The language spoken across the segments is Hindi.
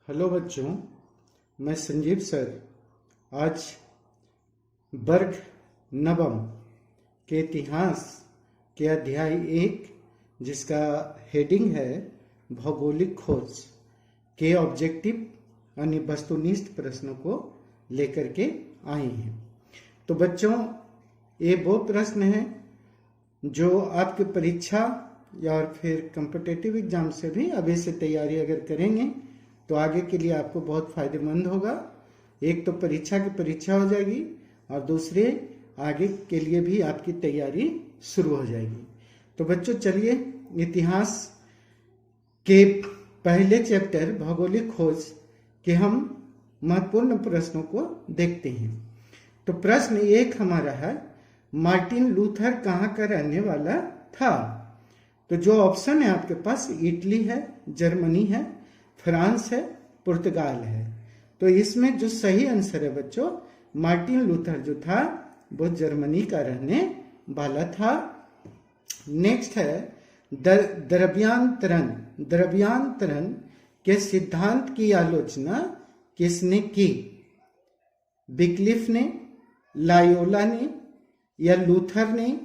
हेलो बच्चों, मैं संजीव सर आज वर्ग नवम के इतिहास के अध्याय 1 जिसका हेडिंग है भौगोलिक खोज के ऑब्जेक्टिव यानी वस्तुनिष्ठ प्रश्नों को लेकर के आए हैं। तो बच्चों, ये वो प्रश्न हैं जो आपके परीक्षा या और फिर कॉम्पिटिटिव एग्जाम से भी अभी से तैयारी अगर करेंगे तो आगे के लिए आपको बहुत फायदेमंद होगा। एक तो परीक्षा की परीक्षा हो जाएगी और दूसरे आगे के लिए भी आपकी तैयारी शुरू हो जाएगी। तो बच्चों चलिए इतिहास के पहले चैप्टर भौगोलिक खोज के हम महत्वपूर्ण प्रश्नों को देखते हैं। तो प्रश्न 1 हमारा है, मार्टिन लूथर कहाँ का रहने वाला था? तो जो ऑप्शन है आपके पास इटली है, जर्मनी है, फ्रांस है, पुर्तगाल है। तो इसमें जो सही आंसर है बच्चों, मार्टिन लूथर जो था वो जर्मनी का रहने वाला था। नेक्स्ट है द्रव्यांतरण के सिद्धांत की आलोचना किसने की? विक्लिफ ने, लायोला ने या लूथर ने?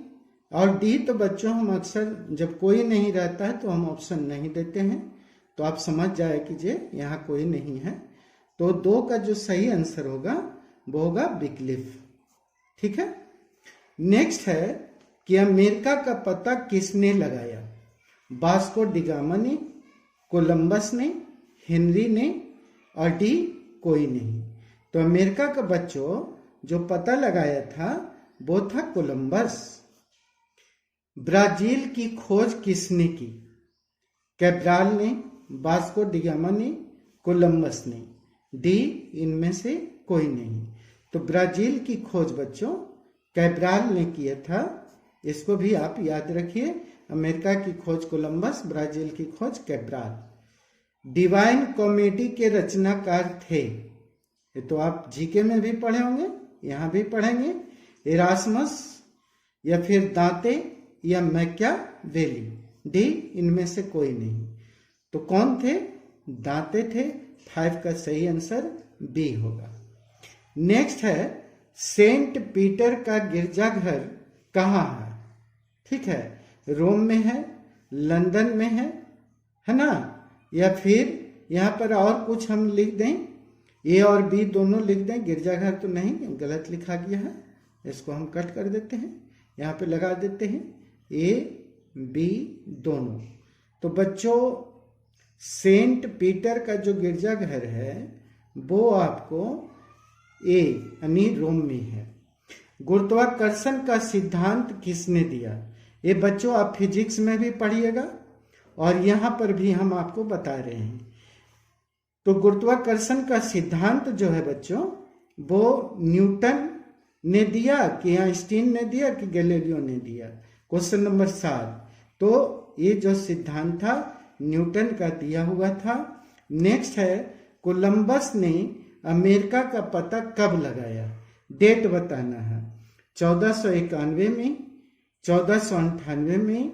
और डी तो बच्चों हम अक्सर जब कोई नहीं रहता है तो हम ऑप्शन नहीं देते हैं, तो आप समझ जाए कीजिए यहाँ कोई नहीं है। तो 2 का जो सही आंसर होगा वो होगा विक्लिफ। ठीक है। नेक्स्ट है कि अमेरिका का पता किसने लगाया? वास्को डी गामा ने, कोलंबस ने, हेनरी ने और डी कोई नहीं। तो अमेरिका का बच्चों जो पता लगाया था वो था कोलंबस। ब्राजील की खोज किसने की? कैब्राल ने, वास्को डी गामा ने, कोलंबस ने? डी इनमें से कोई नहीं। तो ब्राजील की खोज बच्चों कैब्राल ने किया था, इसको भी आप याद रखिए। अमेरिका की खोज कोलंबस, ब्राजील की खोज कैब्राल। डिवाइन कॉमेडी के रचनाकार थे, ये तो आप जीके में भी पढ़े होंगे, यहाँ भी पढ़ेंगे। इरास्मस या फिर दांते या मैकियावेली? डी इनमें से कोई नहीं। तो कौन थे? दांते थे। 5 का सही आंसर बी होगा। नेक्स्ट है, सेंट पीटर का गिरजाघर कहाँ है? ठीक है, रोम में है, लंदन में है ना? या फिर यहाँ पर और कुछ हम लिख दें, ए और बी दोनों लिख दें। गिरजाघर तो नहीं, गलत लिखा गया है, इसको हम कट कर देते हैं, यहाँ पे लगा देते हैं ए बी दोनों। तो बच्चों सेंट पीटर का जो गिरजाघर है वो आपको ए यानी रोम में है। गुरुत्वाकर्षण का सिद्धांत किसने दिया? ये बच्चों आप फिजिक्स में भी पढ़िएगा और यहाँ पर भी हम आपको बता रहे हैं। तो गुरुत्वाकर्षण का सिद्धांत जो है बच्चों वो न्यूटन ने दिया कि आइंस्टीन ने दिया कि गैलीलियो ने दिया? Question number 7। तो ये जो सिद्धांत था न्यूटन का दिया हुआ था। नेक्स्ट है, कोलंबस ने अमेरिका का पता कब लगाया? डेट बताना है। 1491 में, 1498 में,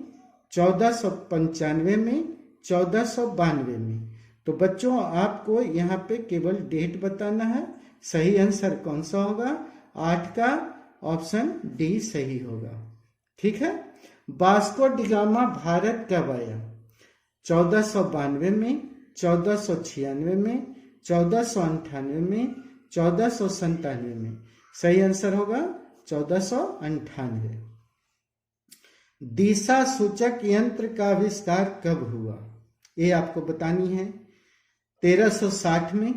1495 में, 1492 में? तो बच्चों आपको यहाँ पे केवल डेट बताना है। सही आंसर कौन सा होगा? 8 का ऑप्शन डी सही होगा। ठीक है। वास्को डी गामा भारत कब आया? 1492 में, 1496 में, 1498 में, 1497 में? सही आंसर होगा 1498। दिशा सूचक यंत्र का आविष्कार कब हुआ? ये आपको बतानी है। 1360 में,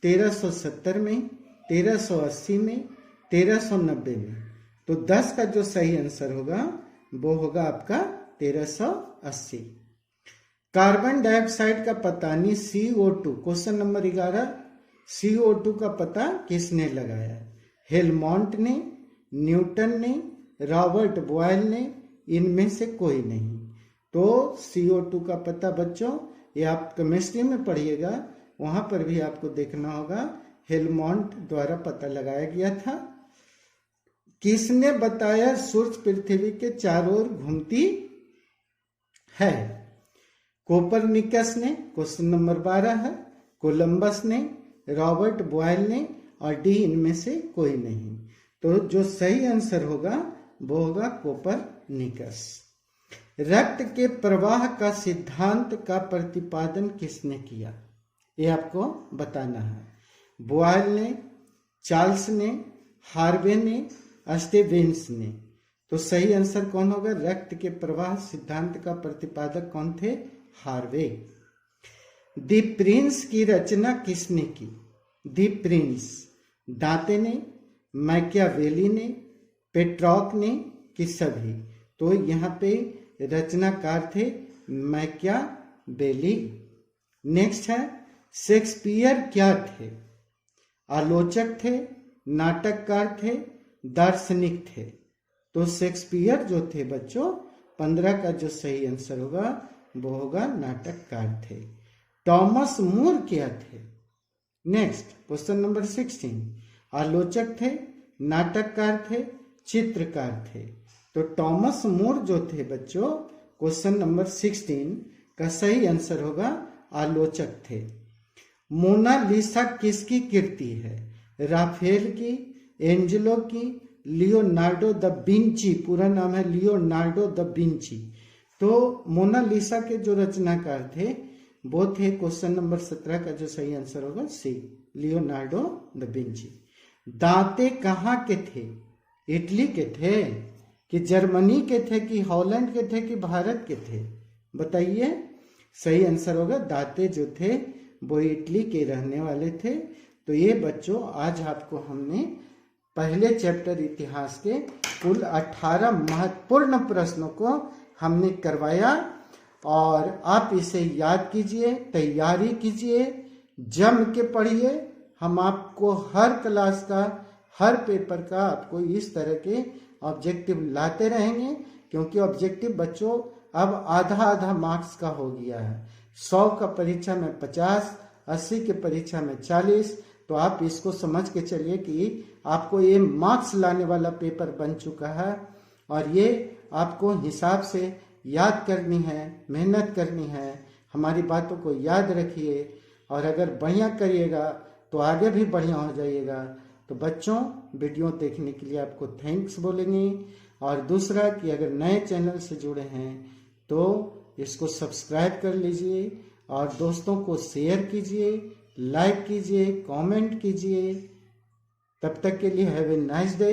1370 में, 1380 में, 1390 में? तो 10 का जो सही आंसर होगा वो होगा आपका 1380। कार्बन डाइऑक्साइड का पता यानी CO2, क्वेश्चन नंबर 11, CO2 का पता किसने लगाया? हेलमोंट ने, न्यूटन ने, रॉबर्ट बॉयल ने? इनमें से कोई नहीं। तो CO2 का पता बच्चों ये आप केमिस्ट्री में पढ़िएगा, वहां पर भी आपको देखना होगा, हेलमोंट द्वारा पता लगाया गया था। किसने बताया सूर्य पृथ्वी के चारों ओर घूमती है? कोपरनिकस ने, क्वेश्चन नंबर 12 है। कोलंबस ने, रॉबर्ट बॉयल ने, और डी इनमें से कोई नहीं। तो जो सही आंसर होगा वो होगा कोपरनिकस। रक्त के प्रवाह का सिद्धांत का प्रतिपादन किसने किया, ये आपको बताना है। बॉयल ने, चार्ल्स ने, हार्वे ने, स्टीवेंस ने। तो सही आंसर कौन होगा? रक्त के प्रवाह सिद्धांत का प्रतिपादक कौन थे? हार्वे। दी प्रिंस की रचना किसने की? दी प्रिंस दांते ने, मैकियावेली ने, पेट्रॉक ने, कि सभी? तो यहाँ पे रचनाकार थे मैकियावेली। नेक्स्ट है, शेक्सपियर क्या थे? आलोचक थे, नाटककार थे, दार्शनिक थे? तो शेक्सपियर जो थे बच्चों, 15 का जो सही आंसर होगा वो होगा नाटककार थे। टॉमस मूर क्या थे? नेक्स्ट क्वेश्चन नंबर 16, आलोचक थे, नाटककार थे, चित्रकार थे? तो टॉमस मूर जो थे बच्चों, क्वेश्चन नंबर 16 का सही आंसर होगा आलोचक थे। मोनालिसा किसकी कृति है? राफेल की, एंजेलो की, लियोनार्डो द विंची, पूरा नाम है लियोनार्डो द विंची। तो मोनालिसा के जो रचनाकार थे वो थे, क्वेश्चन नंबर 17 का जो सही आंसर होगा सी, लियोनार्डो द विंची। दांते कहाँ के थे? इटली के थे कि जर्मनी के थे कि हॉलैंड के थे कि भारत के थे? बताइए। सही आंसर होगा दांते जो थे वो इटली के रहने वाले थे। तो ये बच्चों आज आपको हमने पहले चैप्टर इतिहास के कुल 18 महत्वपूर्ण प्रश्नों को हमने करवाया, और आप इसे याद कीजिए, तैयारी कीजिए, जम के पढ़िए। हम आपको हर क्लास का, हर पेपर का आपको इस तरह के ऑब्जेक्टिव लाते रहेंगे, क्योंकि ऑब्जेक्टिव बच्चों अब आधा आधा मार्क्स का हो गया है। 100 का परीक्षा में 50, 80 के परीक्षा में 40। तो आप इसको समझ के चलिए कि आपको ये मार्क्स लाने वाला पेपर बन चुका है, और ये आपको हिसाब से याद करनी है, मेहनत करनी है। हमारी बातों को याद रखिए, और अगर बढ़िया करिएगा तो आगे भी बढ़िया हो जाइएगा। तो बच्चों, वीडियो देखने के लिए आपको थैंक्स बोलेंगे। और दूसरा कि अगर नए चैनल से जुड़े हैं तो इसको सब्सक्राइब कर लीजिए, और दोस्तों को शेयर कीजिए, लाइक कीजिए, कमेंट कीजिए। तब तक के लिए हैव ए नाइस डे।